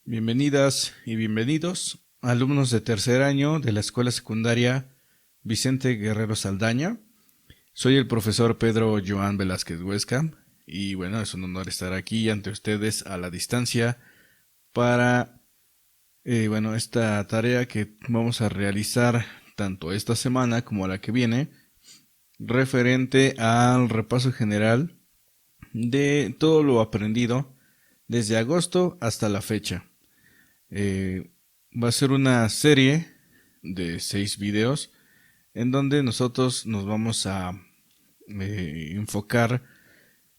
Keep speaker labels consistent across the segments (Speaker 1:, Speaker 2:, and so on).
Speaker 1: Bienvenidas y bienvenidos, alumnos de tercer año de la Escuela Secundaria Vicente Guerrero Saldaña. Soy el profesor Pedro Joan Velázquez Huesca y bueno, es un honor estar aquí ante ustedes a la distancia para esta tarea que vamos a realizar tanto esta semana como la que viene, referente al repaso general de todo lo aprendido desde agosto hasta la fecha. Va a ser una serie de 6 videos en donde nosotros nos vamos a enfocar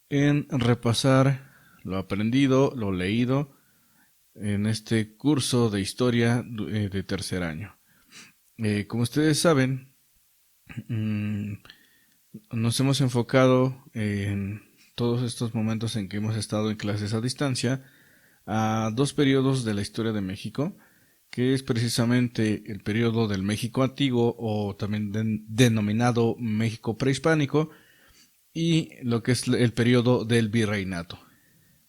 Speaker 1: en repasar lo aprendido, lo leído en este curso de historia de tercer año. Como ustedes saben, nos hemos enfocado en todos estos momentos en que hemos estado en clases a distancia a dos periodos de la historia de México, que es precisamente el periodo del México antiguo o también denominado México prehispánico y lo que es el periodo del virreinato.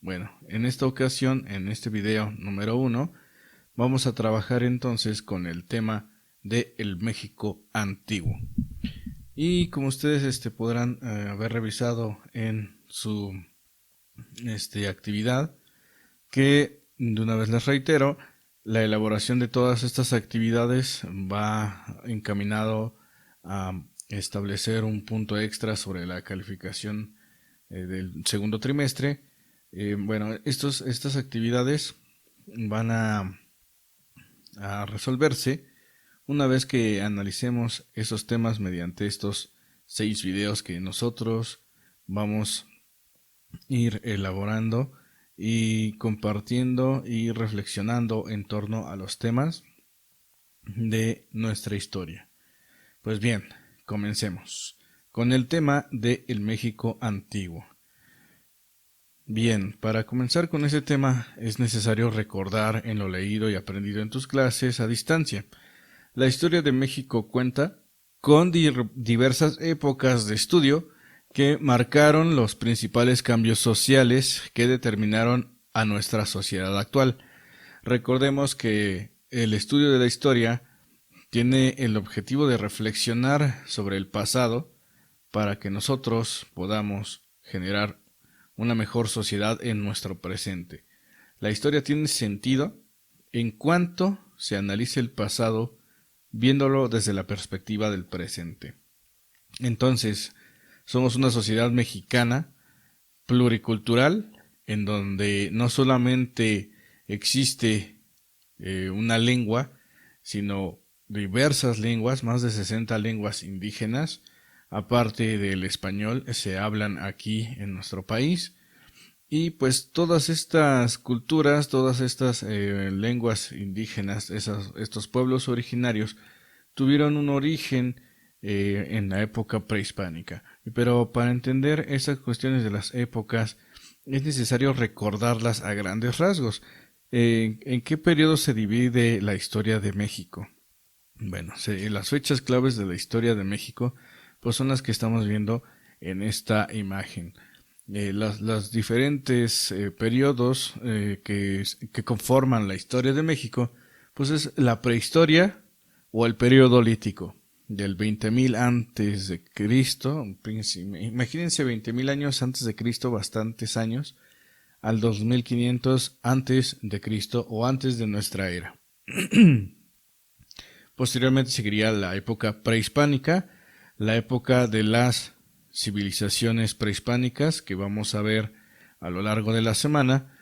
Speaker 1: Bueno, en esta ocasión, en este video número 1, vamos a trabajar entonces con el tema de el México antiguo. Y como ustedes podrán haber revisado en su actividad, que de una vez les reitero, la elaboración de todas estas actividades va encaminado a establecer un punto extra sobre la calificación del segundo trimestre. Estas actividades van a resolverse una vez que analicemos esos temas mediante estos 6 videos que nosotros vamos a ir elaborando y compartiendo y reflexionando en torno a los temas de nuestra historia. Pues bien, comencemos con el tema de el México antiguo. Bien, para comenzar con ese tema es necesario recordar en lo leído y aprendido en tus clases a distancia. La historia de México cuenta con diversas épocas de estudio que marcaron los principales cambios sociales que determinaron a nuestra sociedad actual. Recordemos que el estudio de la historia tiene el objetivo de reflexionar sobre el pasado para que nosotros podamos generar una mejor sociedad en nuestro presente. La historia tiene sentido en cuanto se analice el pasado viéndolo desde la perspectiva del presente. Entonces, somos una sociedad mexicana pluricultural en donde no solamente existe una lengua, sino diversas lenguas, más de 60 lenguas indígenas, aparte del español, se hablan aquí en nuestro país. Y pues todas estas culturas, todas estas lenguas indígenas, estos pueblos originarios, tuvieron un origen en la época prehispánica. Pero para entender esas cuestiones de las épocas es necesario recordarlas a grandes rasgos. ¿En qué periodo se divide la historia de México? Bueno, las fechas claves de la historia de México pues son las que estamos viendo en esta imagen. Los diferentes periodos que conforman la historia de México, pues es la prehistoria o el periodo lítico, del 20.000 antes de Cristo, imagínense 20.000 años antes de Cristo, bastantes años, al 2500 antes de Cristo o antes de nuestra era. Posteriormente seguiría la época prehispánica, la época de las civilizaciones prehispánicas que vamos a ver a lo largo de la semana,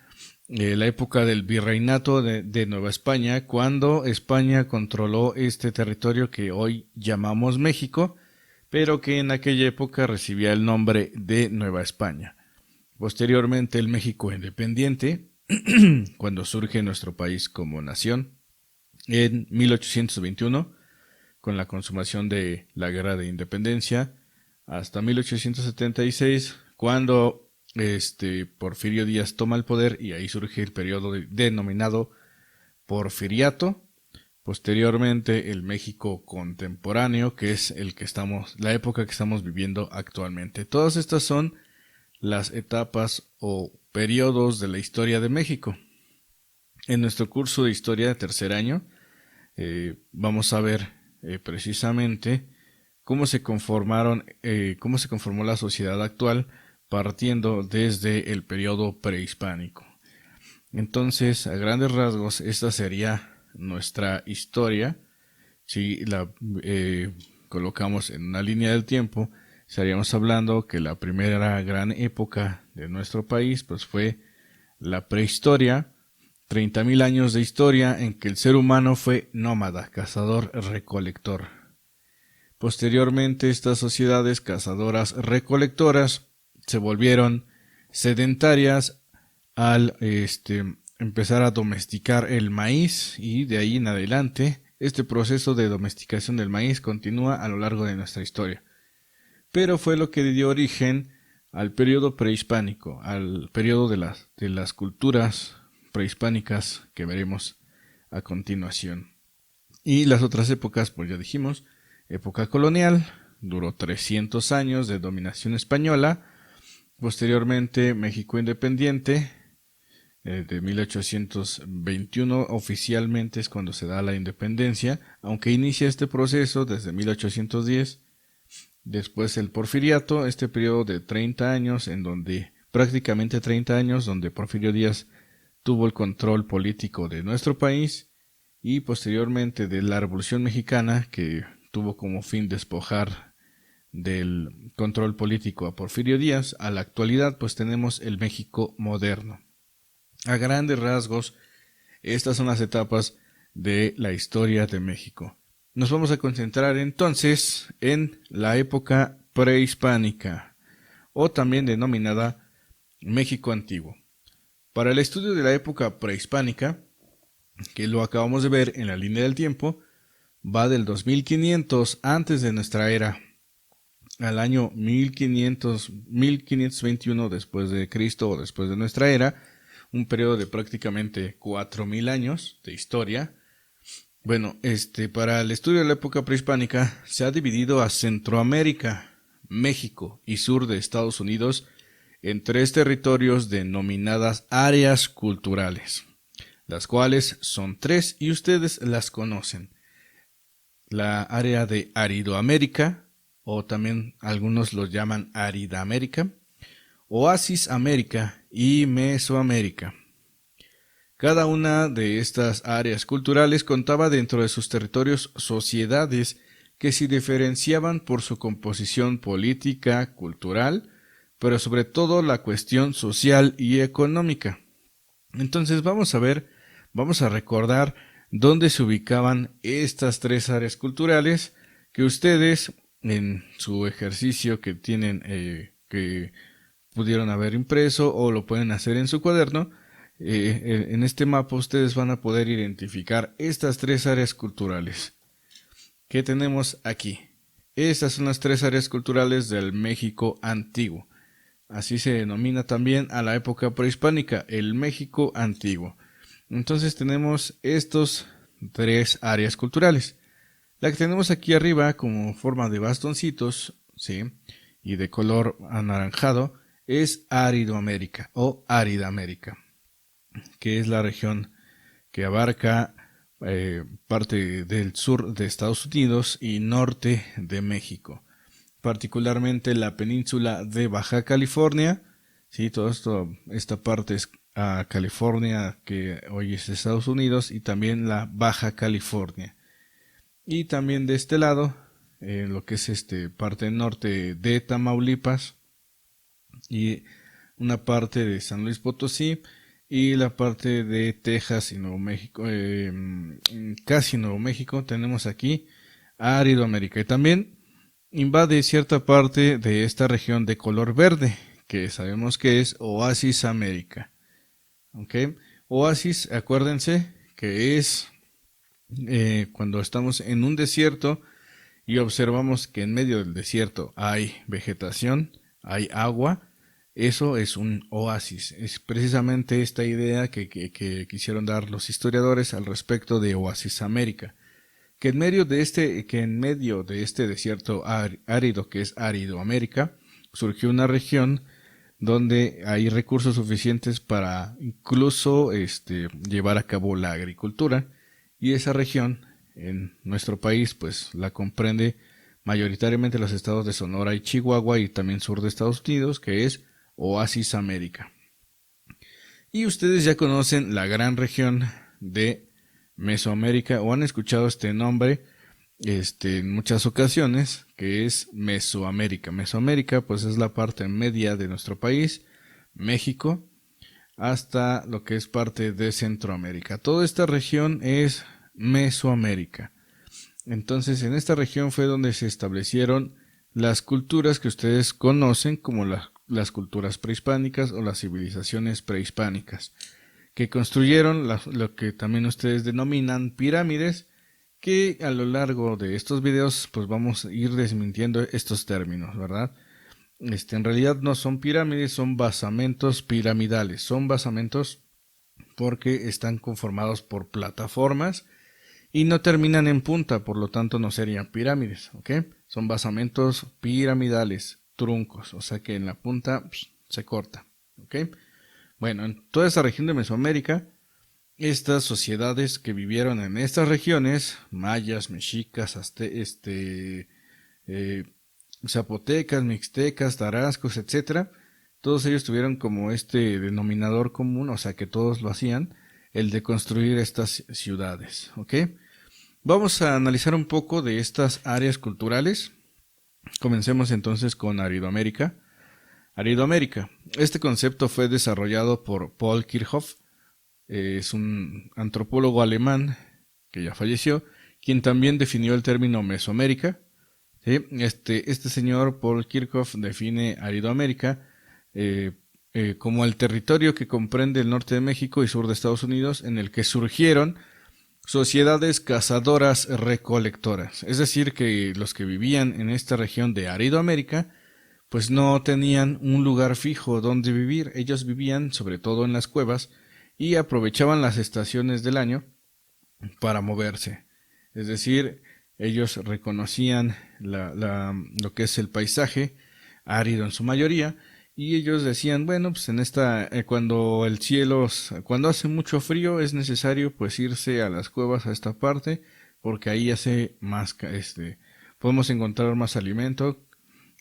Speaker 1: la época del virreinato de Nueva España, cuando España controló este territorio que hoy llamamos México, pero que en aquella época recibía el nombre de Nueva España. Posteriormente el México independiente, cuando surge nuestro país como nación, en 1821, con la consumación de la Guerra de Independencia, hasta 1876, cuando Porfirio Díaz toma el poder y ahí surge el periodo denominado Porfiriato. Posteriormente el México contemporáneo, que es la época que estamos viviendo actualmente. Todas estas son las etapas o periodos de la historia de México. En nuestro curso de historia de tercer año vamos a ver precisamente cómo se conformó la sociedad actual partiendo desde el periodo prehispánico. Entonces, a grandes rasgos, esta sería nuestra historia. Si la colocamos en una línea del tiempo, estaríamos hablando que la primera gran época de nuestro país pues fue la prehistoria, 30.000 años de historia en que el ser humano fue nómada, cazador-recolector. Posteriormente, estas sociedades cazadoras-recolectoras se volvieron sedentarias al empezar a domesticar el maíz, y de ahí en adelante este proceso de domesticación del maíz continúa a lo largo de nuestra historia. Pero fue lo que dio origen al periodo prehispánico, al periodo de las culturas prehispánicas que veremos a continuación. Y las otras épocas, pues ya dijimos, época colonial, duró 300 años de dominación española. Posteriormente, México independiente, de 1821 oficialmente es cuando se da la independencia, aunque inicia este proceso desde 1810. Después el Porfiriato, este periodo de 30 años, en donde prácticamente 30 años, donde Porfirio Díaz tuvo el control político de nuestro país, y posteriormente de la Revolución Mexicana, que tuvo como fin despojar del control político a Porfirio Díaz. A la actualidad pues tenemos el México moderno. A grandes rasgos, estas son las etapas de la historia de México. Nos vamos a concentrar entonces en la época prehispánica, o también denominada México antiguo. Para el estudio de la época prehispánica, que lo acabamos de ver en la línea del tiempo, va del 2500 antes de nuestra era al año 1521 después de Cristo o después de nuestra era, un periodo de prácticamente 4000 años de historia. Bueno, para el estudio de la época prehispánica se ha dividido a Centroamérica, México y sur de Estados Unidos en 3 territorios denominadas áreas culturales, las cuales son 3 y ustedes las conocen. La área de Aridoamérica, o también algunos los llaman Aridamérica, Oasis América y Mesoamérica. Cada una de estas áreas culturales contaba dentro de sus territorios sociedades que se diferenciaban por su composición política, cultural, pero sobre todo la cuestión social y económica. Entonces vamos a recordar dónde se ubicaban estas 3 áreas culturales que ustedes en su ejercicio que tienen, que pudieron haber impreso o lo pueden hacer en su cuaderno. En este mapa ustedes van a poder identificar estas 3 áreas culturales que tenemos aquí. Estas son las 3 áreas culturales del México antiguo. Así se denomina también a la época prehispánica, el México antiguo. Entonces tenemos estos 3 áreas culturales. La que tenemos aquí arriba como forma de bastoncitos, ¿sí?, y de color anaranjado, es Aridoamérica o Aridamérica, que es la región que abarca parte del sur de Estados Unidos y norte de México, particularmente la península de Baja California, ¿sí? Esta parte es California, que hoy es Estados Unidos, y también la Baja California. Y también de este lado, lo que es parte norte de Tamaulipas, y una parte de San Luis Potosí, y la parte de Texas y Nuevo México, casi Nuevo México, tenemos aquí Aridoamérica. Y también invade cierta parte de esta región de color verde, que sabemos que es Oasis América. ¿Okay? Oasis, acuérdense que es cuando estamos en un desierto y observamos que en medio del desierto hay vegetación, hay agua. Eso es un oasis. Es precisamente esta idea que quisieron dar los historiadores al respecto de Oasis América. Que en medio de este desierto árido, que es Aridoamérica, surgió una región donde hay recursos suficientes para incluso llevar a cabo la agricultura, y esa región en nuestro país pues la comprende mayoritariamente los estados de Sonora y Chihuahua y también sur de Estados Unidos, que es Oasis América. Y ustedes ya conocen la gran región de Mesoamérica o han escuchado este nombre en muchas ocasiones, que es Mesoamérica. Mesoamérica pues es la parte media de nuestro país, México, hasta lo que es parte de Centroamérica. Toda esta región es Mesoamérica. Entonces en esta región fue donde se establecieron las culturas que ustedes conocen como las culturas prehispánicas o las civilizaciones prehispánicas, que construyeron lo que también ustedes denominan pirámides, que a lo largo de estos videos pues vamos a ir desmintiendo estos términos, ¿verdad? En realidad no son pirámides, son basamentos piramidales. Son basamentos porque están conformados por plataformas y no terminan en punta, por lo tanto no serían pirámides, ¿ok? Son basamentos piramidales, truncos, o sea que en la punta se corta, ¿ok? Bueno, en toda esta región de Mesoamérica, estas sociedades que vivieron en estas regiones, mayas, mexicas, zapotecas, mixtecas, tarascos, etcétera, todos ellos tuvieron como este denominador común, o sea que todos lo hacían, el de construir estas ciudades, ¿ok? Vamos a analizar un poco de estas áreas culturales. Comencemos entonces con Aridoamérica. Aridoamérica. Este concepto fue desarrollado por Paul Kirchhoff, es un antropólogo alemán que ya falleció, quien también definió el término Mesoamérica. ¿Sí? Este señor Paul Kirchhoff define Aridoamérica como el territorio que comprende el norte de México y sur de Estados Unidos, en el que surgieron sociedades cazadoras recolectoras. Es decir, que los que vivían en esta región de Aridoamérica pues no tenían un lugar fijo donde vivir. Ellos vivían sobre todo en las cuevas y aprovechaban las estaciones del año para moverse. Es decir, ellos reconocían lo que es el paisaje árido en su mayoría, y ellos decían, bueno, pues cuando cuando hace mucho frío es necesario pues irse a las cuevas, a esta parte, porque ahí hace más, podemos encontrar más alimento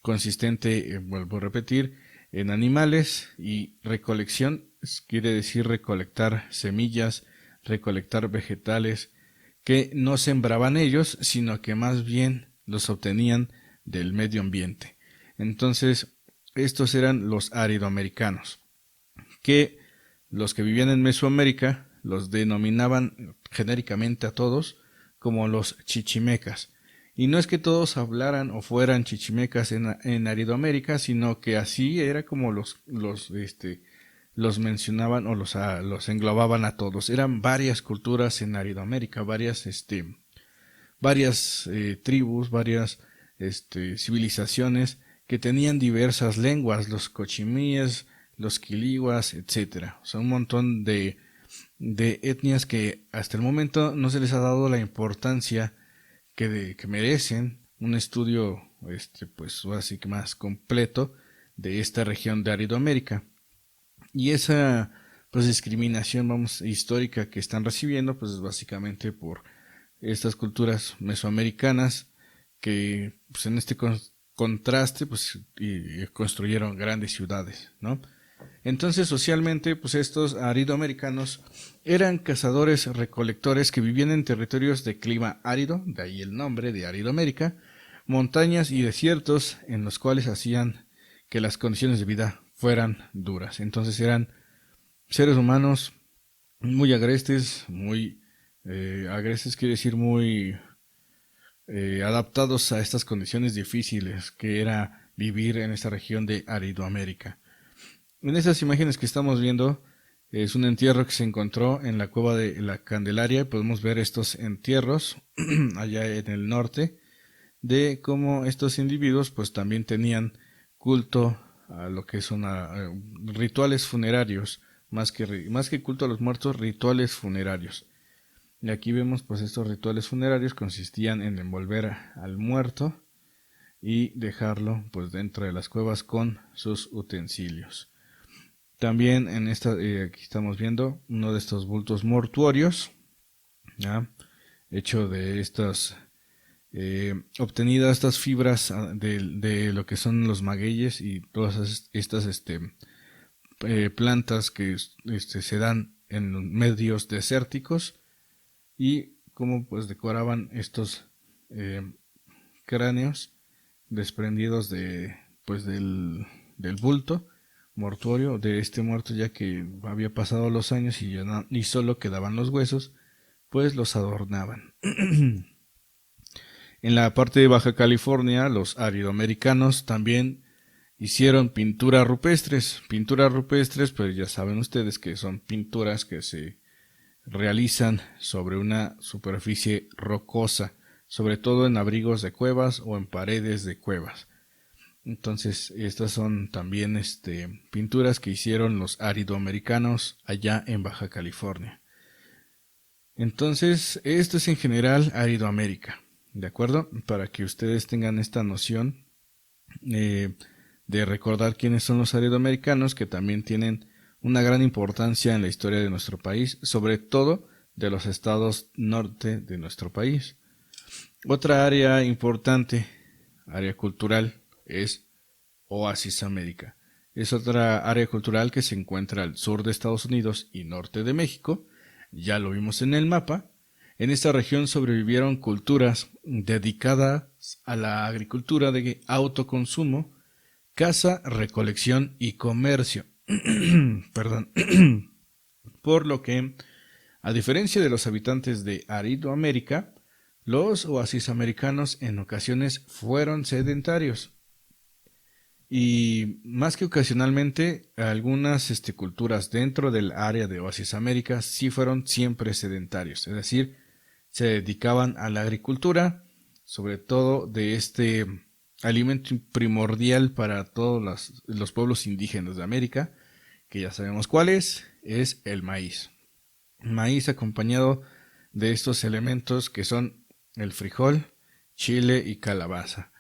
Speaker 1: consistente, vuelvo a repetir, en animales, y recolección quiere decir recolectar semillas, recolectar vegetales que no sembraban ellos, sino que más bien los obtenían del medio ambiente. Entonces, estos eran los aridoamericanos, que los que vivían en Mesoamérica los denominaban genéricamente a todos como los chichimecas. Y no es que todos hablaran o fueran chichimecas en Aridoamérica, sino que así era como los mencionaban o los englobaban a todos. Eran varias culturas en Aridoamérica, varias tribus, varias civilizaciones que tenían diversas lenguas, los cochimíes, los quilihuas, etcétera. O sea, un montón de etnias que hasta el momento no se les ha dado la importancia que merecen, un estudio pues así que más completo de esta región de Aridoamérica. Y esa pues discriminación histórica que están recibiendo pues es básicamente por estas culturas mesoamericanas que pues en este contraste pues y construyeron grandes ciudades, ¿no? Entonces socialmente pues estos aridoamericanos eran cazadores recolectores que vivían en territorios de clima árido, de ahí el nombre de Aridoamérica, montañas y desiertos en los cuales hacían que las condiciones de vida fueran duras. Entonces eran seres humanos muy agrestes, agrestes quiere decir muy adaptados a estas condiciones difíciles que era vivir en esta región de Aridoamérica. En estas imágenes que estamos viendo es un entierro que se encontró en la cueva de la Candelaria. Podemos ver estos entierros allá en el norte, de cómo estos individuos pues también tenían culto a lo que son rituales funerarios, más que culto a los muertos, rituales funerarios. Y aquí vemos pues estos rituales funerarios consistían en envolver al muerto y dejarlo pues dentro de las cuevas con sus utensilios. También en esta, aquí estamos viendo uno de estos bultos mortuorios, ¿ya? Hecho de estas, obtenidas estas fibras de lo que son los magueyes y todas estas plantas que se dan en medios desérticos, y cómo pues decoraban estos cráneos desprendidos de pues del bulto mortuorio de este muerto, ya que había pasado los años y ya no, y solo quedaban los huesos, pues los adornaban. En la parte de Baja California, los aridoamericanos también hicieron pinturas rupestres, pues ya saben ustedes que son pinturas que se realizan sobre una superficie rocosa, sobre todo en abrigos de cuevas o en paredes de cuevas. Entonces, estas son también pinturas que hicieron los aridoamericanos allá en Baja California. Entonces, esto es en general Aridoamérica, ¿de acuerdo? Para que ustedes tengan esta noción de recordar quiénes son los aridoamericanos, que también tienen una gran importancia en la historia de nuestro país, sobre todo de los estados norte de nuestro país. Otra área importante, área cultural, es Oasis América. Es otra área cultural que se encuentra al sur de Estados Unidos y norte de México. Ya lo vimos en el mapa. En esta región sobrevivieron culturas dedicadas a la agricultura de autoconsumo, caza, recolección y comercio. Perdón. Por lo que, a diferencia de los habitantes de Aridoamérica, los oasis americanos en ocasiones fueron sedentarios. Y más que ocasionalmente, algunas culturas dentro del área de Oasis América sí fueron siempre sedentarios, es decir, se dedicaban a la agricultura, sobre todo de este alimento primordial para todos los pueblos indígenas de América, que ya sabemos cuál es el maíz. Maíz acompañado de estos elementos que son el frijol, chile y calabaza.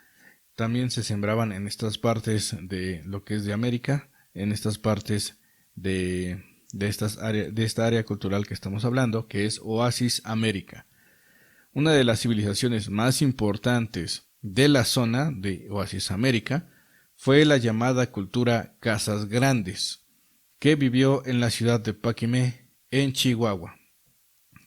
Speaker 1: También se sembraban en estas partes de lo que es de América, en estas partes de esta área cultural que estamos hablando, que es Oasis América. Una de las civilizaciones más importantes de la zona de Oasis América fue la llamada cultura Casas Grandes, que vivió en la ciudad de Paquimé, en Chihuahua,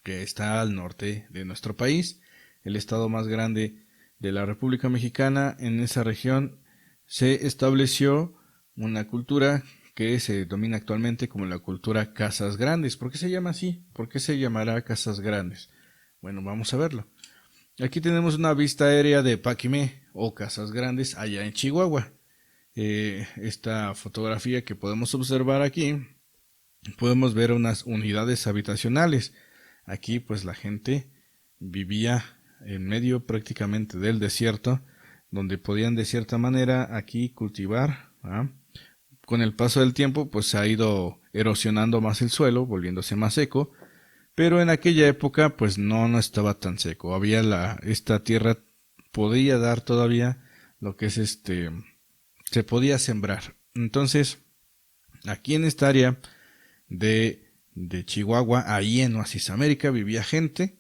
Speaker 1: que está al norte de nuestro país, el estado más grande de la República Mexicana. En esa región se estableció una cultura que se domina actualmente como la cultura Casas Grandes. ¿Por qué se llama así? ¿Por qué se llamará Casas Grandes? Bueno, vamos a verlo. Aquí tenemos una vista aérea de Paquimé o Casas Grandes allá en Chihuahua. Esta fotografía que podemos observar aquí, podemos ver unas unidades habitacionales. Aquí pues la gente vivía en medio prácticamente del desierto, donde podían de cierta manera aquí cultivar. Con el paso del tiempo pues se ha ido erosionando más el suelo, volviéndose más seco, pero en aquella época pues no estaba tan seco. Esta tierra podía dar todavía lo que es se podía sembrar. Entonces, aquí en esta área de Chihuahua, ahí en Oasis América, vivía gente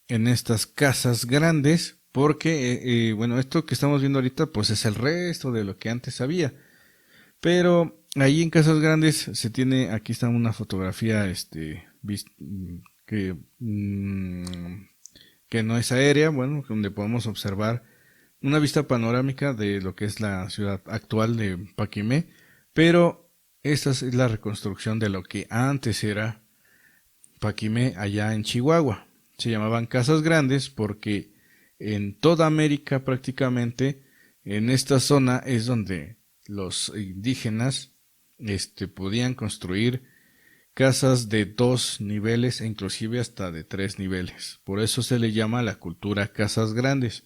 Speaker 1: en estas casas grandes, porque, bueno, esto que estamos viendo ahorita, pues es el resto de lo que antes había. Pero ahí en Casas Grandes se tiene, aquí está una fotografía, que, que no es aérea, bueno, donde podemos observar una vista panorámica de lo que es la ciudad actual de Paquimé, pero esta es la reconstrucción de lo que antes era Paquimé allá en Chihuahua. Se llamaban Casas Grandes porque en toda América prácticamente en esta zona es donde los indígenas podían construir casas de 2 niveles e inclusive hasta de 3 niveles. Por eso se le llama la cultura Casas Grandes.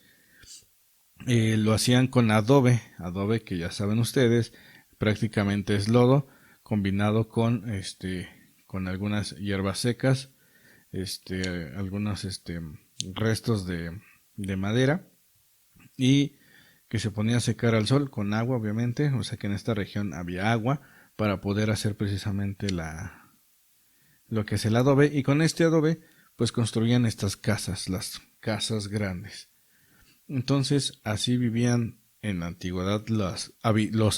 Speaker 1: Lo hacían con adobe que ya saben ustedes, prácticamente es lodo combinado con algunas hierbas secas, algunos restos de madera, y que se ponía a secar al sol con agua, obviamente, o sea que en esta región había agua para poder hacer precisamente lo que es el adobe, y con este adobe pues construían estas casas, las casas grandes. Entonces así vivían en la antigüedad los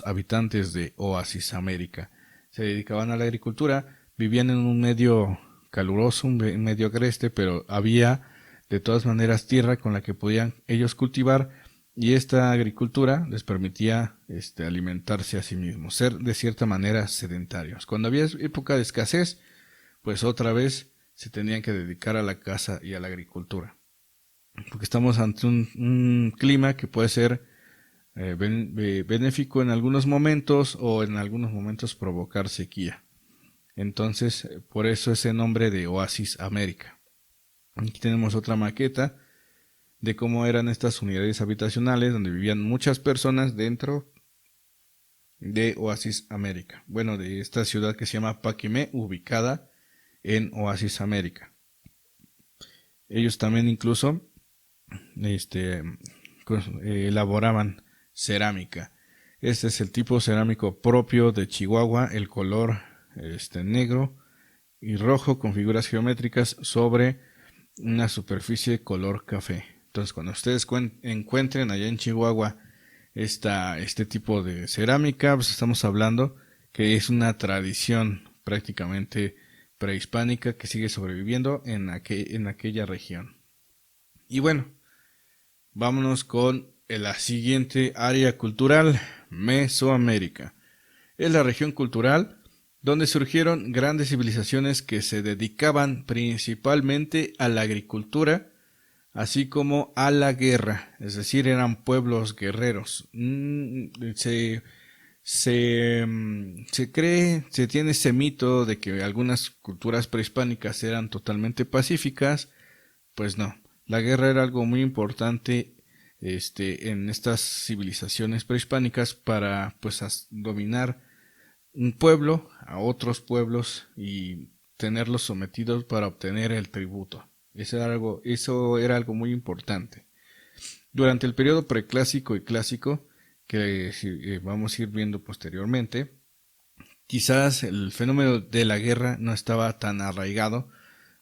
Speaker 1: habitantes de Oasis América. Se dedicaban a la agricultura, vivían en un medio caluroso, un medio agreste, pero había de todas maneras tierra con la que podían ellos cultivar, y esta agricultura les permitía alimentarse a sí mismos, ser de cierta manera sedentarios. Cuando había época de escasez, pues otra vez se tenían que dedicar a la caza y a la agricultura, porque estamos ante un clima que puede ser benéfico en algunos momentos o en algunos momentos provocar sequía. Entonces, por eso ese nombre de Oasis América. Aquí tenemos otra maqueta de cómo eran estas unidades habitacionales donde vivían muchas personas dentro de Oasis América. Bueno, de esta ciudad que se llama Paquimé, ubicada en Oasis América. Ellos también incluso elaboraban cerámica. Este es el tipo cerámico propio de Chihuahua, el color negro y rojo con figuras geométricas sobre una superficie color café. Entonces, cuando ustedes encuentren allá en Chihuahua este tipo de cerámica, pues estamos hablando que es una tradición prácticamente prehispánica que sigue sobreviviendo en aquella región. Y bueno, vámonos con la siguiente área cultural, Mesoamérica. Es la región cultural donde surgieron grandes civilizaciones que se dedicaban principalmente a la agricultura, así como a la guerra, es decir, eran pueblos guerreros. Se tiene ese mito de que algunas culturas prehispánicas eran totalmente pacíficas. Pues no, la guerra era algo muy importante en estas civilizaciones prehispánicas para pues dominar un pueblo a otros pueblos y tenerlos sometidos para obtener el tributo. Eso era algo muy importante. Durante el periodo preclásico y clásico, que vamos a ir viendo posteriormente, quizás el fenómeno de la guerra no estaba tan arraigado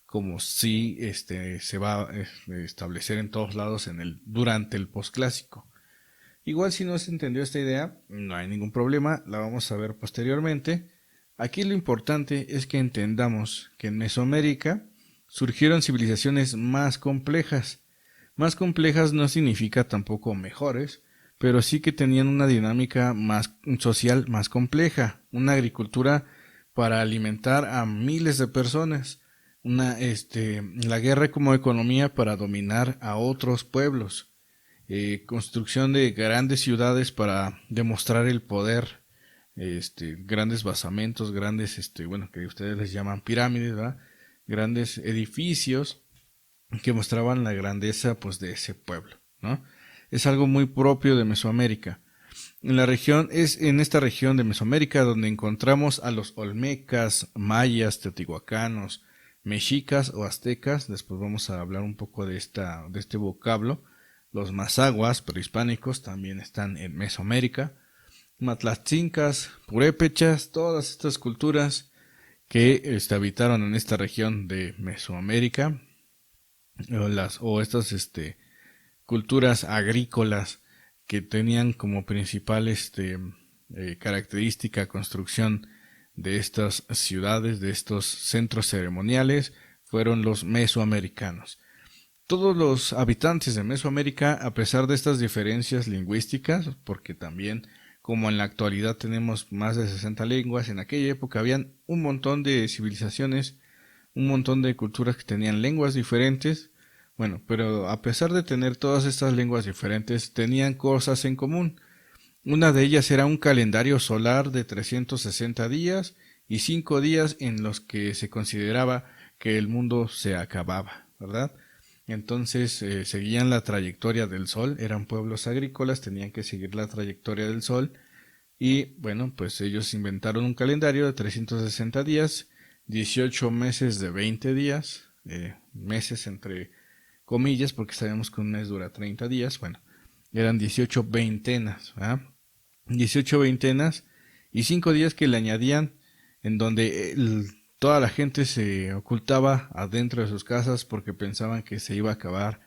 Speaker 1: como si se va a establecer en todos lados durante el posclásico. Igual si no se entendió esta idea, no hay ningún problema, la vamos a ver posteriormente. Aquí lo importante es que entendamos que en Mesoamérica surgieron civilizaciones más complejas. Más complejas no significa tampoco mejores, pero sí que tenían una dinámica más social más compleja, una agricultura para alimentar a miles de personas, la guerra como economía para dominar a otros pueblos, construcción de grandes ciudades para demostrar el poder, grandes basamentos, grandes, que ustedes les llaman pirámides, ¿verdad? Grandes edificios que mostraban la grandeza, pues, de ese pueblo, ¿no? Es algo muy propio de Mesoamérica. En esta región de Mesoamérica donde encontramos a los olmecas, mayas, teotihuacanos, mexicas o aztecas. Después vamos a hablar un poco de este vocablo. Los mazaguas prehispánicos también están en Mesoamérica. Matlatzincas, purépechas, todas estas culturas que habitaron en esta región de Mesoamérica, o estas culturas agrícolas que tenían como principal característica construcción de estas ciudades, de estos centros ceremoniales, fueron los mesoamericanos. Todos los habitantes de Mesoamérica, a pesar de estas diferencias lingüísticas, porque también, como en la actualidad tenemos más de 60 lenguas, en aquella época habían un montón de civilizaciones, un montón de culturas que tenían lenguas diferentes. Bueno, pero a pesar de tener todas estas lenguas diferentes, tenían cosas en común. Una de ellas era un calendario solar de 360 días y 5 días en los que se consideraba que el mundo se acababa, ¿verdad? Entonces seguían la trayectoria del sol, eran pueblos agrícolas, tenían que seguir la trayectoria del sol y bueno, pues ellos inventaron un calendario de 360 días, 18 meses de 20 días, meses entre comillas porque sabemos que un mes dura 30 días, bueno, eran 18 veintenas, ¿verdad? 18 veintenas y 5 días que le añadían en donde toda la gente se ocultaba adentro de sus casas porque pensaban que se iba a acabar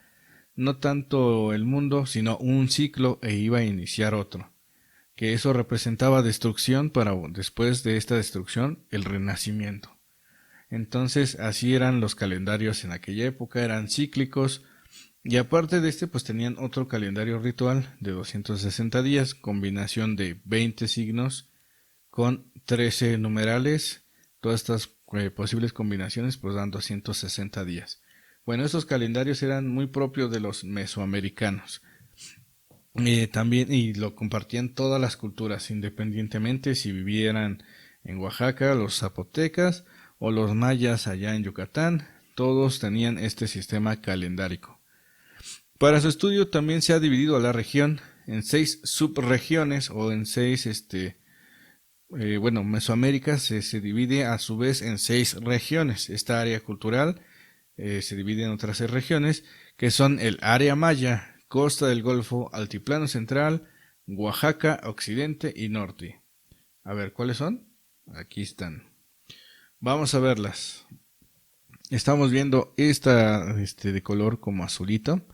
Speaker 1: no tanto el mundo, sino un ciclo e iba a iniciar otro. Que eso representaba destrucción para después de esta destrucción el renacimiento. Entonces así eran los calendarios en aquella época, eran cíclicos y aparte de pues tenían otro calendario ritual de 260 días, combinación de 20 signos con 13 numerales, todas estas posibles combinaciones pues dan 260 días. Bueno, estos calendarios eran muy propios de los mesoamericanos. También y lo compartían todas las culturas, independientemente si vivieran en Oaxaca, los zapotecas o los mayas allá en Yucatán, todos tenían este sistema calendárico. Para su estudio también se ha dividido a la región en 6 subregiones o en 6, Mesoamérica se divide a su vez en 6 regiones. Esta área cultural se divide en otras 6 regiones que son el área maya, Costa del Golfo, Altiplano Central, Oaxaca, Occidente y Norte. A ver, ¿cuáles son? Aquí están. Vamos a verlas. Estamos viendo esta de color como azulito.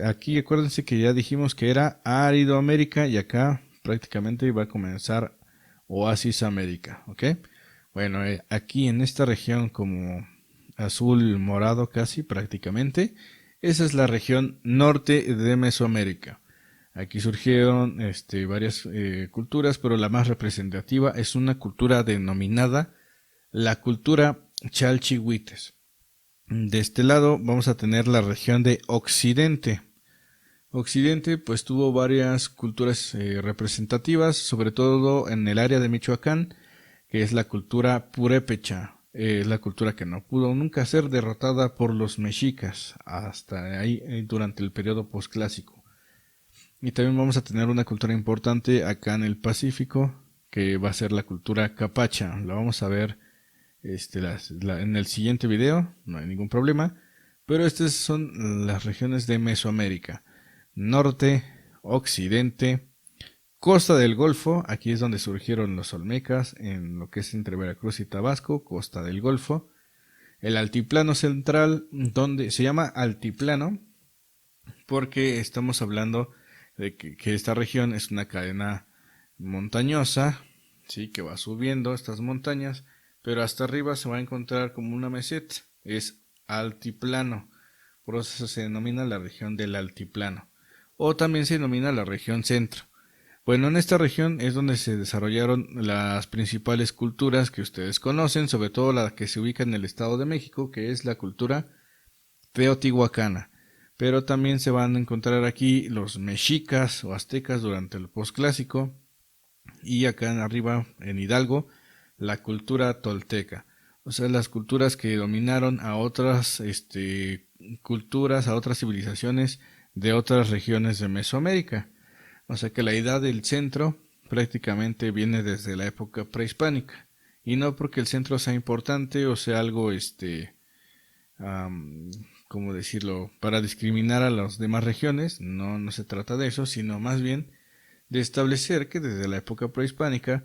Speaker 1: Aquí acuérdense que ya dijimos que era Árido América y acá prácticamente va a comenzar Oasis América, ¿ok? Bueno, aquí en esta región como azul morado casi prácticamente, esa es la región norte de Mesoamérica. Aquí surgieron varias culturas, pero la más representativa es una cultura denominada la cultura chalchihuites. De este lado vamos a tener la región de Occidente. Occidente pues tuvo varias culturas representativas, sobre todo en el área de Michoacán, que es la cultura purépecha. Es la cultura que no pudo nunca ser derrotada por los mexicas hasta ahí durante el periodo posclásico. Y también vamos a tener una cultura importante acá en el Pacífico, que va a ser la cultura capacha. La vamos a ver en el siguiente video, no hay ningún problema. Pero estas son las regiones de Mesoamérica. Norte, Occidente, Costa del Golfo, aquí es donde surgieron los olmecas, en lo que es entre Veracruz y Tabasco, Costa del Golfo. El Altiplano Central, donde se llama Altiplano, porque estamos hablando de que esta región es una cadena montañosa, sí, que va subiendo estas montañas, pero hasta arriba se va a encontrar como una meseta, es altiplano, por eso se denomina la región del altiplano, o también se denomina la región centro. Bueno, en esta región es donde se desarrollaron las principales culturas que ustedes conocen, sobre todo la que se ubica en el Estado de México, que es la cultura teotihuacana. Pero también se van a encontrar aquí los mexicas o aztecas durante el posclásico, y acá en arriba, en Hidalgo, la cultura tolteca. O sea, las culturas que dominaron a otras culturas, a otras civilizaciones de otras regiones de Mesoamérica. O sea que la idea del centro prácticamente viene desde la época prehispánica. Y no porque el centro sea importante o sea algo, ¿cómo decirlo?, para discriminar a las demás regiones. No se trata de eso, sino más bien de establecer que desde la época prehispánica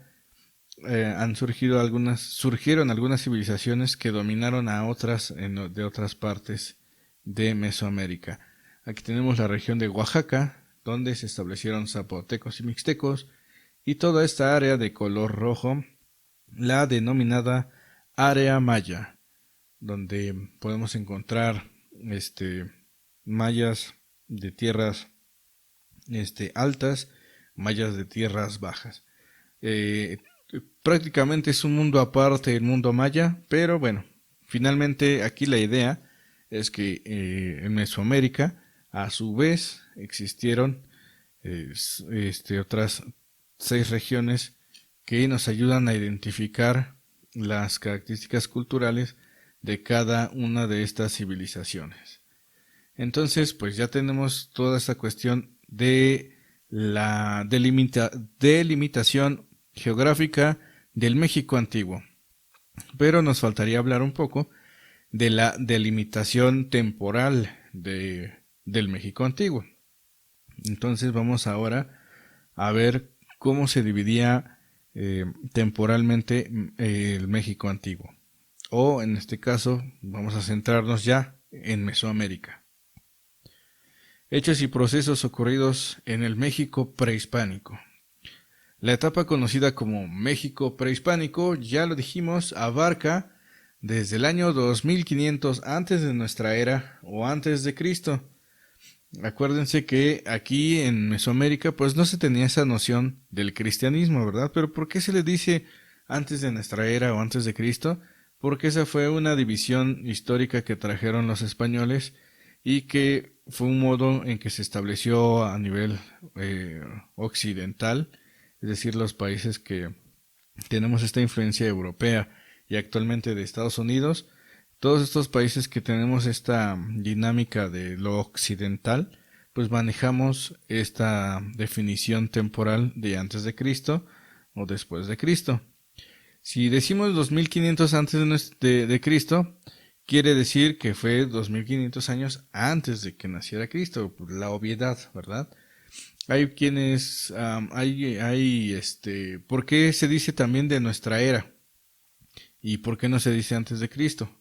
Speaker 1: surgieron algunas civilizaciones que dominaron a otras de otras partes de Mesoamérica. Aquí tenemos la región de Oaxaca, donde se establecieron zapotecos y mixtecos, y toda esta área de color rojo, la denominada área maya, donde podemos encontrar mayas de tierras altas, mayas de tierras bajas. Prácticamente es un mundo aparte del mundo maya, pero bueno, finalmente aquí la idea es que en Mesoamérica a su vez existieron otras 6 regiones que nos ayudan a identificar las características culturales de cada una de estas civilizaciones. Entonces, pues ya tenemos toda esta cuestión de la delimitación geográfica del México antiguo. Pero nos faltaría hablar un poco de la delimitación temporal del México antiguo. Entonces vamos ahora a ver cómo se dividía temporalmente el México antiguo. O en este caso vamos a centrarnos ya en Mesoamérica. Hechos y procesos ocurridos en el México prehispánico. La etapa conocida como México prehispánico, ya lo dijimos, abarca desde el año 2500 antes de nuestra era o antes de Cristo. Acuérdense que aquí en Mesoamérica pues no se tenía esa noción del cristianismo, ¿verdad? Pero ¿por qué se le dice antes de nuestra era o antes de Cristo? Porque esa fue una división histórica que trajeron los españoles y que fue un modo en que se estableció a nivel occidental, es decir, los países que tenemos esta influencia europea y actualmente de Estados Unidos. Todos estos países que tenemos esta dinámica de lo occidental, pues manejamos esta definición temporal de antes de Cristo o después de Cristo. Si decimos 2500 antes de Cristo, quiere decir que fue 2500 años antes de que naciera Cristo, por la obviedad, ¿verdad? Hay quienes, ¿por qué se dice también de nuestra era? ¿Y por qué no se dice antes de Cristo?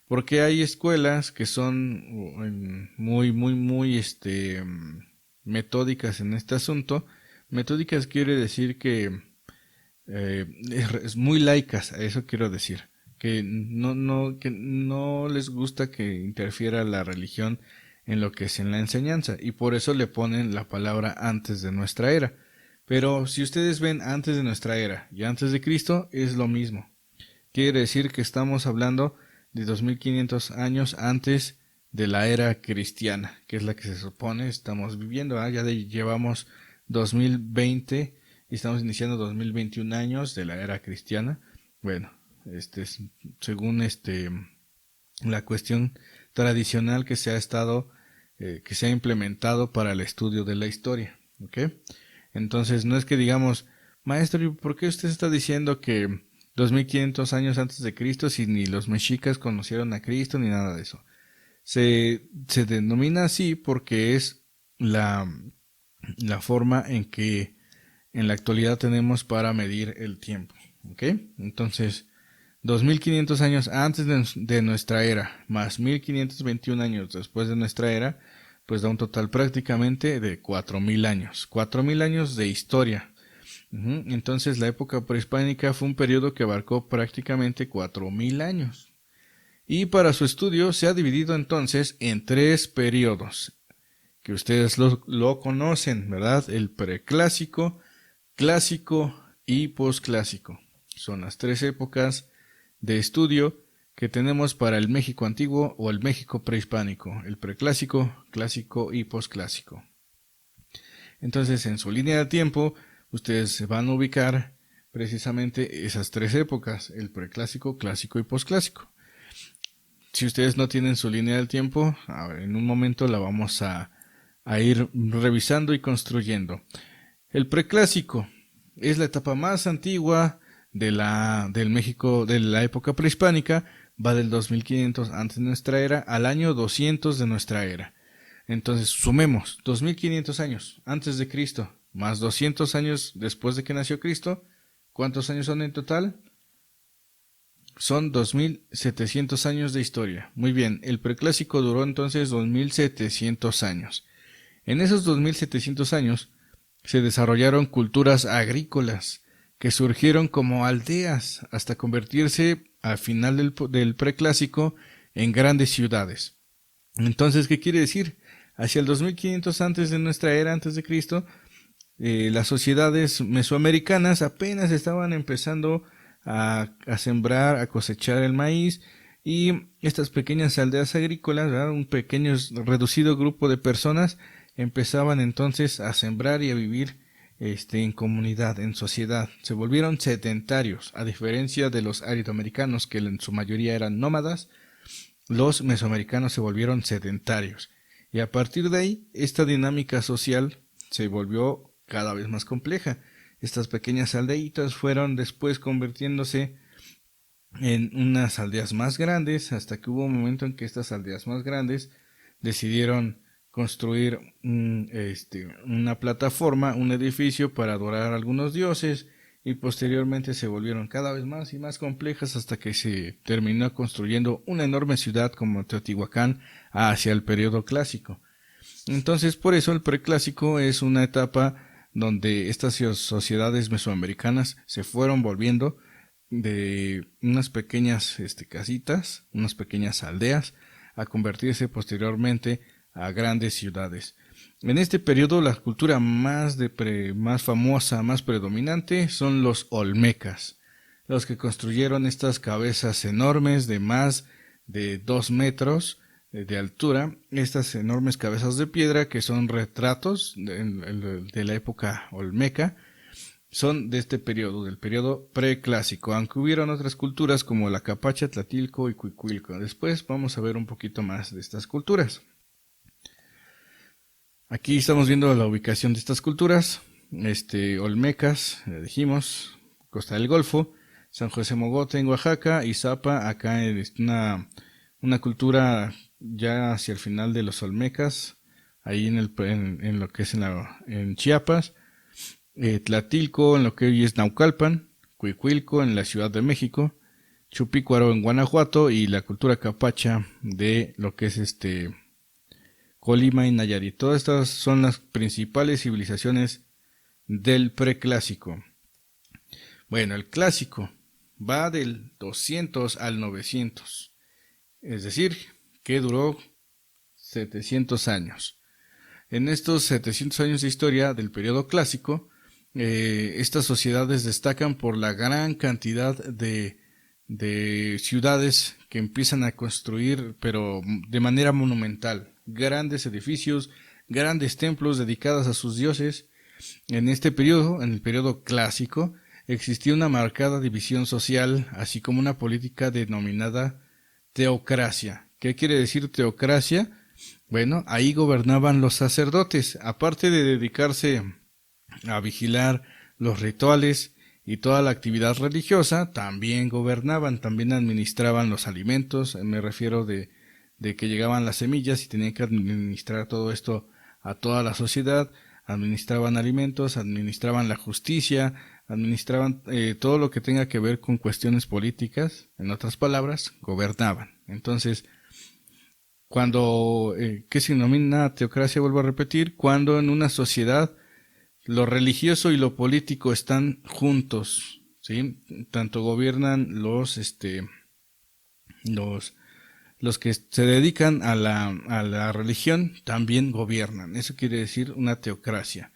Speaker 1: Porque hay escuelas que son muy metódicas en este asunto. Metódicas quiere decir que es muy laicas, a eso quiero decir. Que no les gusta que interfiera la religión en lo que es en la enseñanza. Y por eso le ponen la palabra antes de nuestra era. Pero si ustedes ven antes de nuestra era y antes de Cristo, es lo mismo. Quiere decir que estamos hablando de 2500 años antes de la era cristiana, que es la que se supone estamos viviendo. Ya llevamos 2020 y estamos iniciando 2021 años de la era cristiana. Bueno, según la cuestión tradicional que se ha estado, que se ha implementado para el estudio de la historia, ¿ok? Entonces no es que digamos, maestro, ¿por qué usted está diciendo que 2500 años antes de Cristo si ni los mexicas conocieron a Cristo ni nada de eso? Se denomina así porque es la forma en que en la actualidad tenemos para medir el tiempo, ¿ok? Entonces, 2500 años antes de nuestra era, más 1521 años después de nuestra era, pues da un total prácticamente de 4000 años. 4000 años de historia. Entonces la época prehispánica fue un periodo que abarcó prácticamente 4000 años. Y para su estudio se ha dividido entonces en 3 periodos, que ustedes lo conocen, ¿verdad? El preclásico, clásico y posclásico. Son las 3 épocas de estudio que tenemos para el México antiguo o el México prehispánico, el preclásico, clásico y posclásico. Entonces, en su línea de tiempo, ustedes se van a ubicar precisamente esas 3 épocas, el preclásico, clásico y posclásico. Si ustedes no tienen su línea del tiempo, en un momento la vamos a ir revisando y construyendo. El preclásico es la etapa más antigua del México de la época prehispánica, va del 2500 antes de nuestra era al año 200 de nuestra era. Entonces sumemos 2500 años antes de Cristo más 200 años después de que nació Cristo. ¿Cuántos años son en total? Son 2700 años de historia. Muy bien, el preclásico duró entonces 2700 años. En esos 2700 años se desarrollaron culturas agrícolas que surgieron como aldeas hasta convertirse al final del preclásico en grandes ciudades. Entonces, ¿qué quiere decir? Hacia el 2500 antes de nuestra era, antes de Cristo, las sociedades mesoamericanas apenas estaban empezando a sembrar, a cosechar el maíz, y estas pequeñas aldeas agrícolas, ¿verdad? Un pequeño reducido grupo de personas empezaban entonces a sembrar y a vivir en comunidad, en sociedad. Se volvieron sedentarios, a diferencia de los aridoamericanos, que en su mayoría eran nómadas. Los mesoamericanos se volvieron sedentarios, y a partir de ahí esta dinámica social se volvió cada vez más compleja. Estas pequeñas aldeitas fueron después convirtiéndose en unas aldeas más grandes, hasta que hubo un momento en que estas aldeas más grandes decidieron construir una plataforma, un edificio para adorar a algunos dioses, y posteriormente se volvieron cada vez más y más complejas hasta que se terminó construyendo una enorme ciudad como Teotihuacán hacia el periodo clásico. Entonces, por eso el preclásico es una etapa donde estas sociedades mesoamericanas se fueron volviendo de unas pequeñas casitas, unas pequeñas aldeas, a convertirse posteriormente a grandes ciudades. En este periodo la cultura más famosa, más predominante son los olmecas, los que construyeron estas cabezas enormes de más de 2 metros de altura, estas enormes cabezas de piedra que son retratos de la época olmeca. Son de este periodo, del periodo preclásico, aunque hubieron otras culturas como la Capacha, Tlatilco y Cuicuilco. Después vamos a ver un poquito más de estas culturas. Aquí estamos viendo la ubicación de estas culturas. Olmecas, dijimos, Costa del Golfo, San José Mogote en Oaxaca y Zapa acá en una cultura ya hacia el final de los Olmecas, ahí en lo que es en Chiapas. Tlatilco en lo que hoy es Naucalpan, Cuicuilco en la Ciudad de México, Chupícuaro en Guanajuato y la cultura capacha de lo que es Colima y Nayarit. Todas estas son las principales civilizaciones del preclásico. Bueno, el clásico va del 200 al 900, es decir, que duró 700 años. En estos 700 años de historia del periodo clásico, estas sociedades destacan por la gran cantidad de ciudades que empiezan a construir, pero de manera monumental. Grandes edificios, grandes templos dedicados a sus dioses. En este periodo, en el periodo clásico, existía una marcada división social, así como una política denominada teocracia. ¿Qué quiere decir teocracia? Bueno, ahí gobernaban los sacerdotes, aparte de dedicarse a vigilar los rituales y toda la actividad religiosa, también gobernaban, también administraban los alimentos. Me refiero de que llegaban las semillas y tenían que administrar todo esto a toda la sociedad. Administraban alimentos, administraban la justicia, administraban todo lo que tenga que ver con cuestiones políticas. En otras palabras, gobernaban. Entonces, ¿qué se denomina teocracia? Vuelvo a repetir, cuando en una sociedad lo religioso y lo político están juntos, ¿sí? Tanto gobiernan los que se dedican a la religión, también gobiernan. Eso quiere decir una teocracia.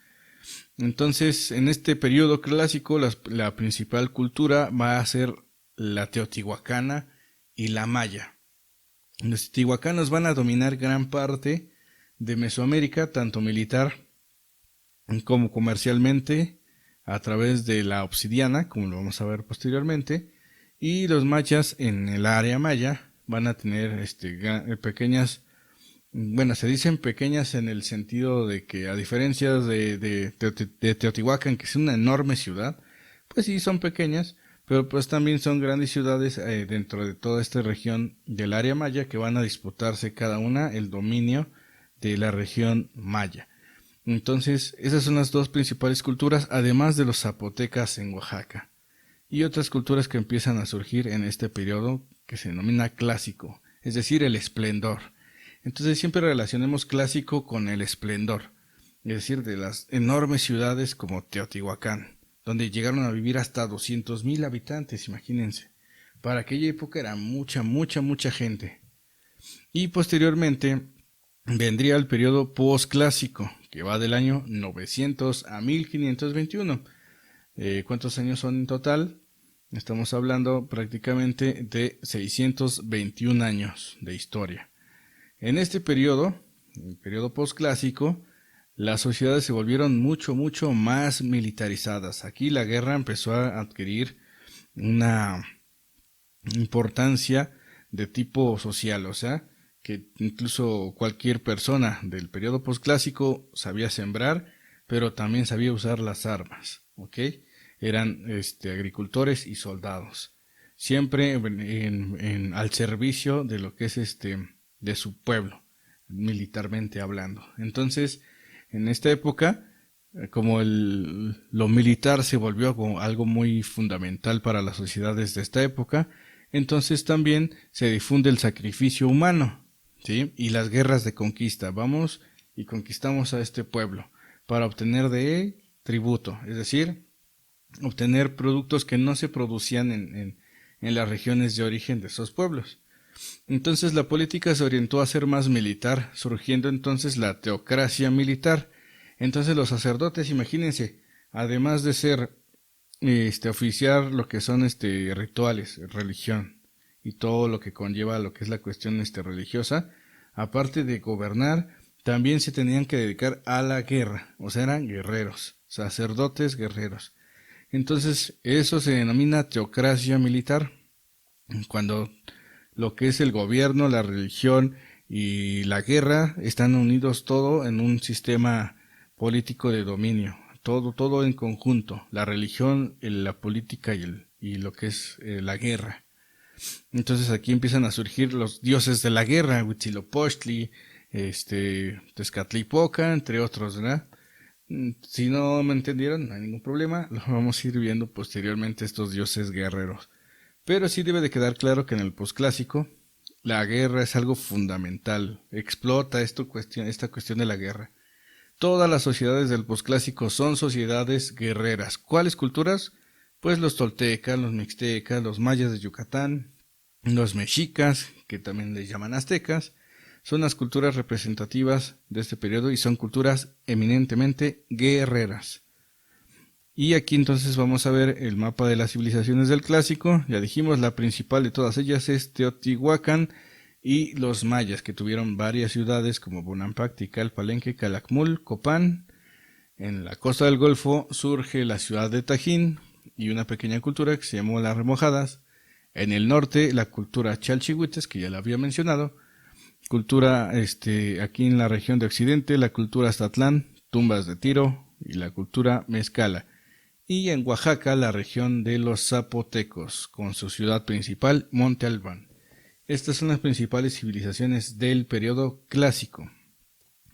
Speaker 1: Entonces, en este periodo clásico, la principal cultura va a ser la teotihuacana y la maya. Los teotihuacanos van a dominar gran parte de Mesoamérica, tanto militar como comercialmente, a través de la obsidiana, como lo vamos a ver posteriormente, y los mayas en el área maya van a tener pequeñas, bueno, se dicen pequeñas en el sentido de que a diferencia de Teotihuacán, que es una enorme ciudad, pues sí son pequeñas, pero pues también son grandes ciudades dentro de toda esta región del área maya, que van a disputarse cada una el dominio de la región maya. Entonces, esas son las dos principales culturas, además de los zapotecas en Oaxaca, y otras culturas que empiezan a surgir en este periodo que se denomina clásico, es decir, el esplendor. Entonces siempre relacionemos clásico con el esplendor, es decir, de las enormes ciudades como Teotihuacán, donde llegaron a vivir hasta 200,000 habitantes, imagínense. Para aquella época era mucha gente. Y posteriormente vendría el periodo posclásico, que va del año 900 a 1521. ¿Cuántos años son en total? Estamos hablando prácticamente de 621 años de historia. En este periodo, el periodo posclásico, las sociedades se volvieron mucho más militarizadas. Aquí la guerra empezó a adquirir una importancia de tipo social, o sea, que incluso cualquier persona del periodo posclásico sabía sembrar, pero también sabía usar las armas, ¿ok? Eran agricultores y soldados, siempre al servicio de lo que es de su pueblo. militarmente hablando. Entonces, en esta época, como lo militar se volvió algo muy fundamental para las sociedades de esta época, entonces también se difunde el sacrificio humano, ¿sí? Y las guerras de conquista. Vamos y conquistamos a este pueblo para obtener de él tributo, es decir, obtener productos que no se producían en las regiones de origen de esos pueblos. Entonces la política se orientó a ser más militar, surgiendo entonces la teocracia militar. Entonces los sacerdotes, imagínense, además de ser oficiar lo que son rituales, religión y todo lo que conlleva lo que es la cuestión religiosa, aparte de gobernar, también se tenían que dedicar a la guerra, o sea, eran guerreros, sacerdotes guerreros. Entonces eso se denomina teocracia militar, cuando lo que es el gobierno, la religión y la guerra están unidos todo en un sistema político de dominio, todo en conjunto, la religión, la política y lo que es la guerra. Entonces aquí empiezan a surgir los dioses de la guerra, Huitzilopochtli, Tezcatlipoca, entre otros, ¿verdad? Si no me entendieron, no hay ningún problema, lo vamos a ir viendo posteriormente estos dioses guerreros. Pero sí debe de quedar claro que en el posclásico la guerra es algo fundamental, explota esta cuestión de la guerra. Todas las sociedades del posclásico son sociedades guerreras. ¿Cuáles culturas? Pues los toltecas, los mixtecas, los mayas de Yucatán, los mexicas, que también les llaman aztecas, son las culturas representativas de este periodo y son culturas eminentemente guerreras. Y aquí entonces vamos a ver el mapa de las civilizaciones del clásico. Ya dijimos, la principal de todas ellas es Teotihuacán y los mayas, que tuvieron varias ciudades como Bonampak, Tikal, Palenque, Calakmul, Copán. En la costa del Golfo surge la ciudad de Tajín y una pequeña cultura que se llamó las Remojadas. En el norte, la cultura Chalchihuites, que ya la había mencionado. Cultura aquí en la región de Occidente, la cultura Aztatlán, tumbas de Tiro y la cultura Mezcala. Y en Oaxaca, la región de los zapotecos, con su ciudad principal, Monte Albán. Estas son las principales civilizaciones del periodo clásico.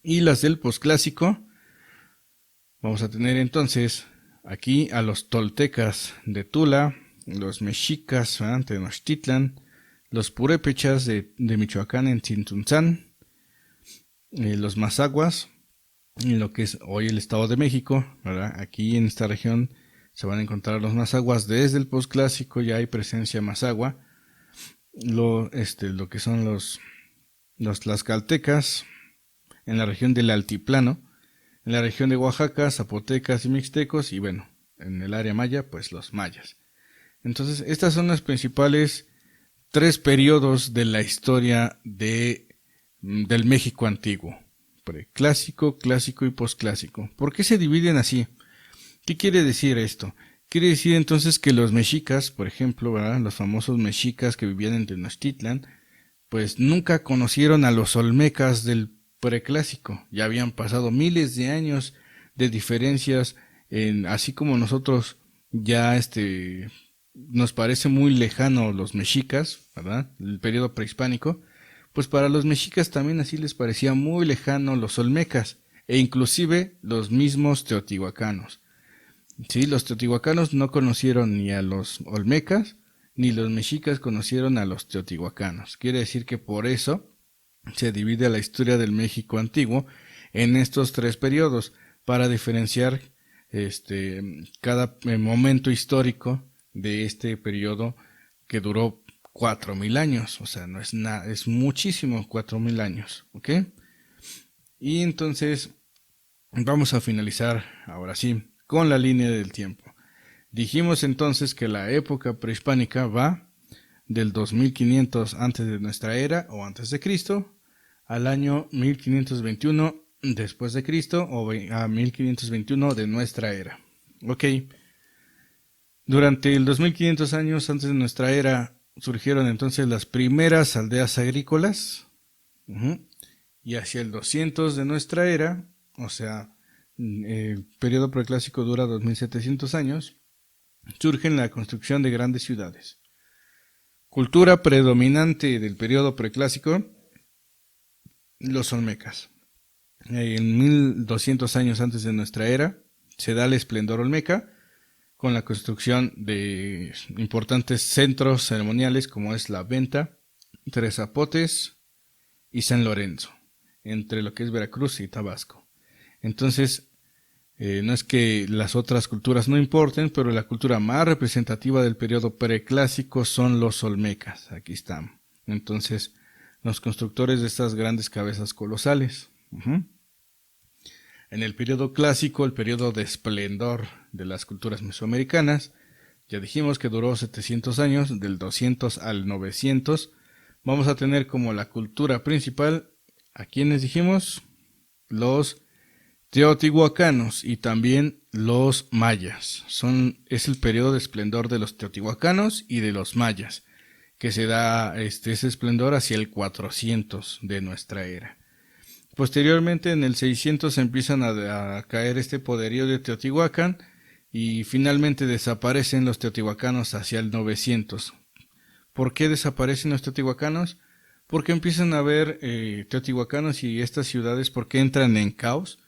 Speaker 1: Y las del posclásico, vamos a tener entonces aquí a los toltecas de Tula, los mexicas de Tenochtitlan, los purépechas de Michoacán en Tzintzuntzán, los mazaguas, en lo que es hoy el Estado de México, ¿verdad? Aquí en esta región se van a encontrar los mazaguas. Desde el posclásico ya hay presencia mazagua. Lo que son los tlaxcaltecas en la región del altiplano, en la región de Oaxaca, zapotecas y mixtecos, y bueno, en el área maya, pues los mayas. Entonces, estas son las principales 3 periodos de la historia del México antiguo: preclásico, clásico y posclásico. ¿Por qué se dividen así? ¿Qué quiere decir esto? Quiere decir entonces que los mexicas, por ejemplo, ¿verdad?, los famosos mexicas que vivían en Tenochtitlan, pues nunca conocieron a los olmecas del preclásico. Ya habían pasado miles de años de diferencias, así como nosotros ya nos parece muy lejano los mexicas, ¿verdad?, el periodo prehispánico, pues para los mexicas también así les parecía muy lejano los olmecas e inclusive los mismos teotihuacanos. Sí, los teotihuacanos no conocieron ni a los olmecas, ni los mexicas conocieron a los teotihuacanos. Quiere decir que por eso se divide la historia del México antiguo en estos 3 periodos, para diferenciar cada momento histórico de este periodo que duró 4000 años. O sea, no es nada, es muchísimo, 4000 años, ¿ok? Y entonces vamos a finalizar ahora sí con la línea del tiempo. Dijimos entonces que la época prehispánica va del 2500 antes de nuestra era o antes de Cristo al año 1521 después de Cristo o a 1521 de nuestra era. Ok. Durante el 2500 años antes de nuestra era surgieron entonces las primeras aldeas agrícolas. Y hacia el 200 de nuestra era, o sea, el periodo preclásico dura 2700 años, surge la construcción de grandes ciudades. Cultura predominante del periodo preclásico, los olmecas. En 1200 años antes de nuestra era se da el esplendor olmeca con la construcción de importantes centros ceremoniales como es la Venta, Tres Zapotes y San Lorenzo, entre lo que es Veracruz y Tabasco. Entonces, no es que las otras culturas no importen, pero la cultura más representativa del periodo preclásico son los olmecas. Aquí están. Entonces, los constructores de estas grandes cabezas colosales. En el periodo clásico, el periodo de esplendor de las culturas mesoamericanas, ya dijimos que duró 700 años, del 200 al 900, vamos a tener como la cultura principal, ¿a quiénes dijimos? Los teotihuacanos y también los mayas. Es el periodo de esplendor de los teotihuacanos y de los mayas, que se da ese esplendor hacia el 400 de nuestra era. Posteriormente, en el 600 empiezan a caer este poderío de Teotihuacán y finalmente desaparecen los teotihuacanos hacia el 900. ¿Por qué desaparecen los teotihuacanos? Porque empiezan a haber teotihuacanos y estas ciudades, porque entran en caos,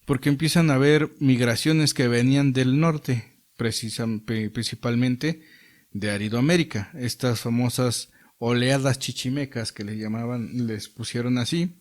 Speaker 1: porque empiezan a haber migraciones que venían del norte, principalmente de Aridoamérica, estas famosas oleadas chichimecas que les pusieron así.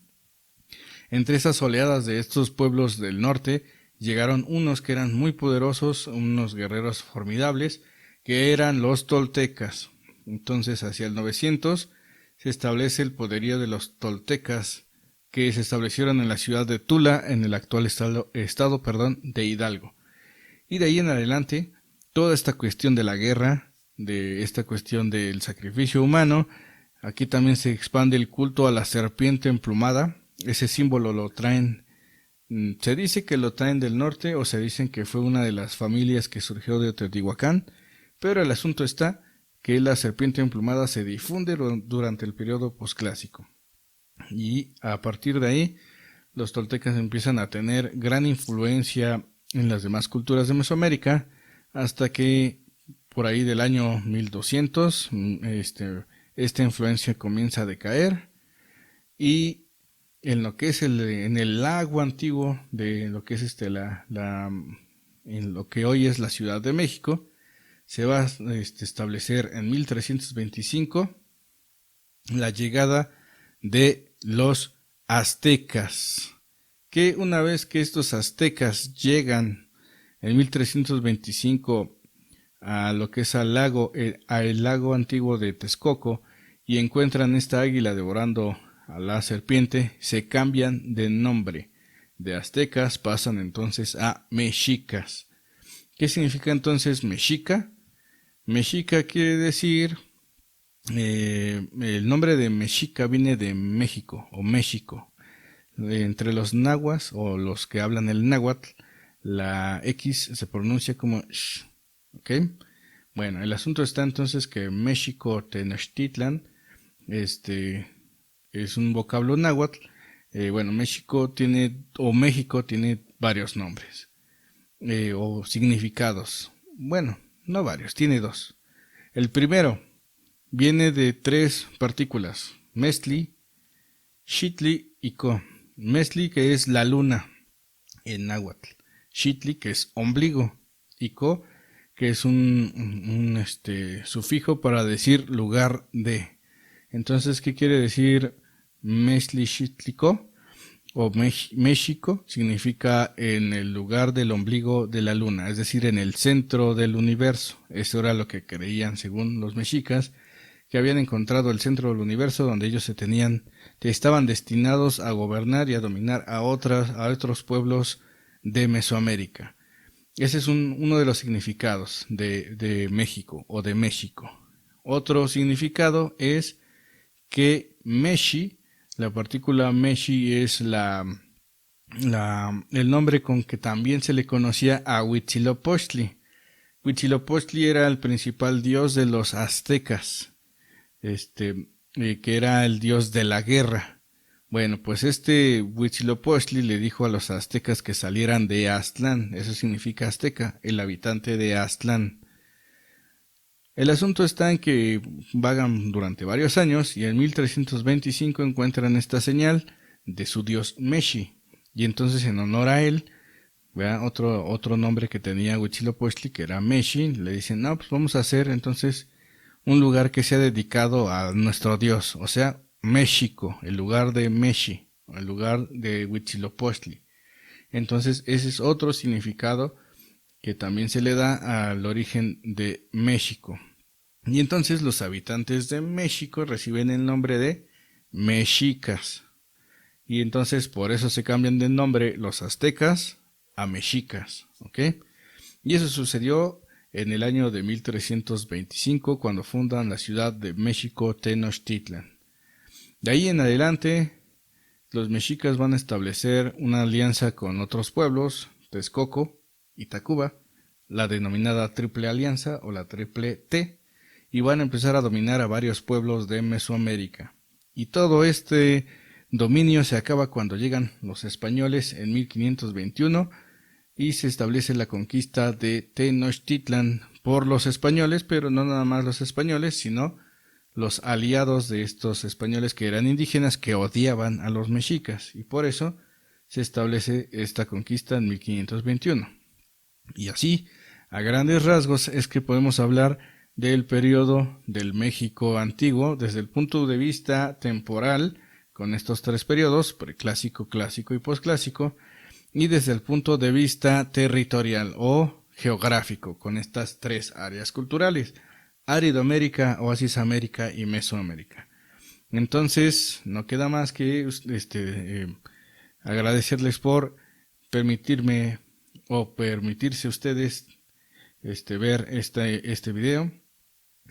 Speaker 1: Entre esas oleadas de estos pueblos del norte llegaron unos que eran muy poderosos, unos guerreros formidables, que eran los toltecas. Entonces, hacia el 900 se establece el poderío de los toltecas, que se establecieron en la ciudad de Tula, en el actual estado de Hidalgo. Y de ahí en adelante, toda esta cuestión de la guerra, de esta cuestión del sacrificio humano, aquí también se expande el culto a la serpiente emplumada. Ese símbolo lo traen, se dice que lo traen del norte o se dicen que fue una de las familias que surgió de Teotihuacán, pero el asunto está que la serpiente emplumada se difunde durante el periodo posclásico. Y a partir de ahí, los toltecas empiezan a tener gran influencia en las demás culturas de Mesoamérica, hasta que por ahí del año 1200 esta influencia comienza a decaer y en lo que es en el lago antiguo de lo que es en lo que hoy es la Ciudad de México, se va a establecer en 1325 la llegada de los aztecas, que una vez que estos aztecas llegan en 1325 a lo que es al lago antiguo de Texcoco y encuentran esta águila devorando a la serpiente, se cambian de nombre. De aztecas pasan entonces a mexicas. ¿Qué significa entonces mexica? Mexica quiere decir, el nombre de mexica viene de México o México. Entre los nahuas o los que hablan el náhuatl, la X se pronuncia como sh. ¿Ok? Bueno, el asunto está entonces que México Tenochtitlan, es un vocablo náhuatl. México tiene varios nombres o significados. Bueno, no varios, tiene dos. El primero viene de tres partículas: Mestli, Xitli y Co. Mestli, que es la luna en náhuatl; Xitli, que es ombligo; y Co, que es un sufijo para decir lugar de. Entonces, ¿qué quiere decir Mestli Xitli Co? O México significa en el lugar del ombligo de la luna, es decir, en el centro del universo. Eso era lo que creían, según los mexicas, que habían encontrado el centro del universo donde ellos estaban destinados a gobernar y a dominar a otros pueblos de Mesoamérica. Ese es uno de los significados de México o de México. Otro significado es que Meshi, la partícula Meshi, es el nombre con que también se le conocía a Huitzilopochtli. Huitzilopochtli era el principal dios de los aztecas, que era el dios de la guerra. Bueno, pues Huitzilopochtli le dijo a los aztecas que salieran de Aztlán. Eso significa azteca, el habitante de Aztlán. El asunto está en que vagan durante varios años y en 1325 encuentran esta señal de su dios Meshi. Y entonces en honor a él, ¿verdad? Otro nombre que tenía Huitzilopochtli, que era Meshi, le dicen, no, pues vamos a hacer entonces un lugar que sea dedicado a nuestro dios, o sea, México, el lugar de Meshi, el lugar de Huitzilopochtli. Entonces ese es otro significado que también se le da al origen de México. Y entonces los habitantes de México reciben el nombre de mexicas. Y entonces por eso se cambian de nombre los aztecas a mexicas, ¿ok? Y eso sucedió en el año de 1325 cuando fundan la ciudad de México Tenochtitlan. De ahí en adelante los mexicas van a establecer una alianza con otros pueblos, Texcoco y Tacuba, la denominada Triple Alianza o la Triple T, y van a empezar a dominar a varios pueblos de Mesoamérica. Y todo este dominio se acaba cuando llegan los españoles en 1521 y se establece la conquista de Tenochtitlan por los españoles, pero no nada más los españoles, sino los aliados de estos españoles que eran indígenas que odiaban a los mexicas, y por eso se establece esta conquista en 1521. Y así, a grandes rasgos, es que podemos hablar del periodo del México antiguo desde el punto de vista temporal, con estos tres periodos, preclásico, clásico y posclásico, y desde el punto de vista territorial o geográfico, con estas tres áreas culturales: Aridoamérica, Oasis América y Mesoamérica. Entonces, no queda más que agradecerles por permitirme o permitirse ustedes ver este video.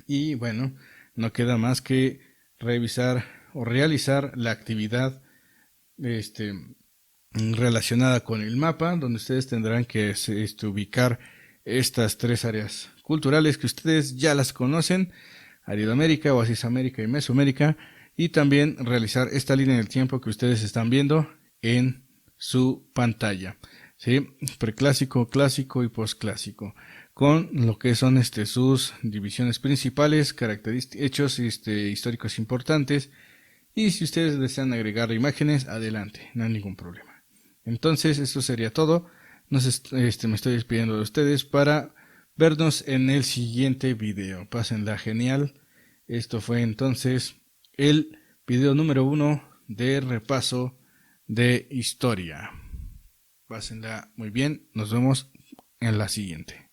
Speaker 1: Y bueno, no queda más que revisar o realizar la actividad relacionada con el mapa, donde ustedes tendrán que ubicar estas tres áreas culturales que ustedes ya las conocen: Aridoamérica, Oasis América y Mesoamérica, y también realizar esta línea del tiempo que ustedes están viendo en su pantalla, ¿sí? Preclásico, clásico y posclásico, con lo que son sus divisiones principales, hechos históricos importantes, y si ustedes desean agregar imágenes, adelante, no hay ningún problema. Entonces, esto sería todo. Me estoy despidiendo de ustedes para vernos en el siguiente video. Pásenla genial. Esto fue entonces el video número 1 de repaso de historia. Pásenla muy bien. Nos vemos en la siguiente.